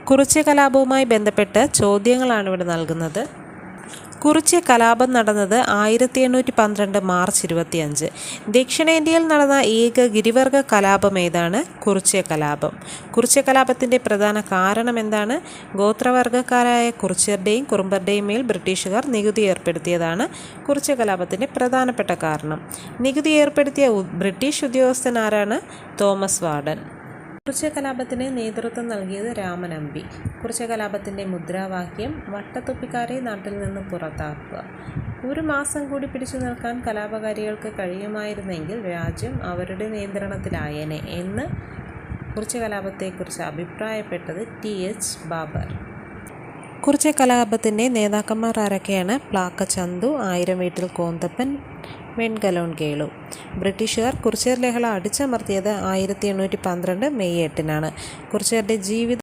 കുറിച്യ കലാപവുമായി ബന്ധപ്പെട്ട് ചോദ്യങ്ങളാണ് ഇവിടെ നൽകുന്നത്. കുറിച്യ കലാപം നടന്നത് 1812 മാർച്ച് 25. ദക്ഷിണേന്ത്യയിൽ നടന്ന ഏക ഗിരിവർഗ കലാപം ഏതാണ്? കുറിച്യ കലാപം. കുറിച്യ കലാപത്തിൻ്റെ പ്രധാന കാരണം എന്താണ്? ഗോത്രവർഗക്കാരായ കുറിച്യരുടെയും കുറുമ്പരുടെയും മേൽ ബ്രിട്ടീഷുകാർ നികുതി ഏർപ്പെടുത്തിയതാണ് കുറിച്യ കലാപത്തിൻ്റെ പ്രധാനപ്പെട്ട കാരണം. നികുതി ഏർപ്പെടുത്തിയ ബ്രിട്ടീഷ് ഉദ്യോഗസ്ഥൻ ആരാണ്? Thomas warden. കുറിച്യ കലാപത്തിന് നേതൃത്വം നൽകിയത് രാമനമ്പി. കുറിച്യ കലാപത്തിൻ്റെ മുദ്രാവാക്യം വട്ടത്തൊപ്പിക്കാരെ നാട്ടിൽ നിന്ന് പുറത്താക്കുക. ഒരു മാസം കൂടി പിടിച്ചു നിൽക്കാൻ കലാപകാരികൾക്ക് കഴിയുമായിരുന്നെങ്കിൽ രാജ്യം അവരുടെ നിയന്ത്രണത്തിലായേനെ എന്ന് കുറിച്യ കലാപത്തെക്കുറിച്ച് അഭിപ്രായപ്പെട്ടത് TH ബാബർ. കുറിച്യ കലാപത്തിൻ്റെ നേതാക്കന്മാർ ആരൊക്കെയാണ്? പ്ലാക്ക ചന്തു, ആയിരം വീട്ടിൽ കോന്തപ്പൻ, വെൺകലോൺ കേളു. ബ്രിട്ടീഷുകാർ കുറിച്യർ ലഹള അടിച്ചമർത്തിയത് 1812 മെയ് 8-നാണ്. കുറിച്യരുടെ ജീവിത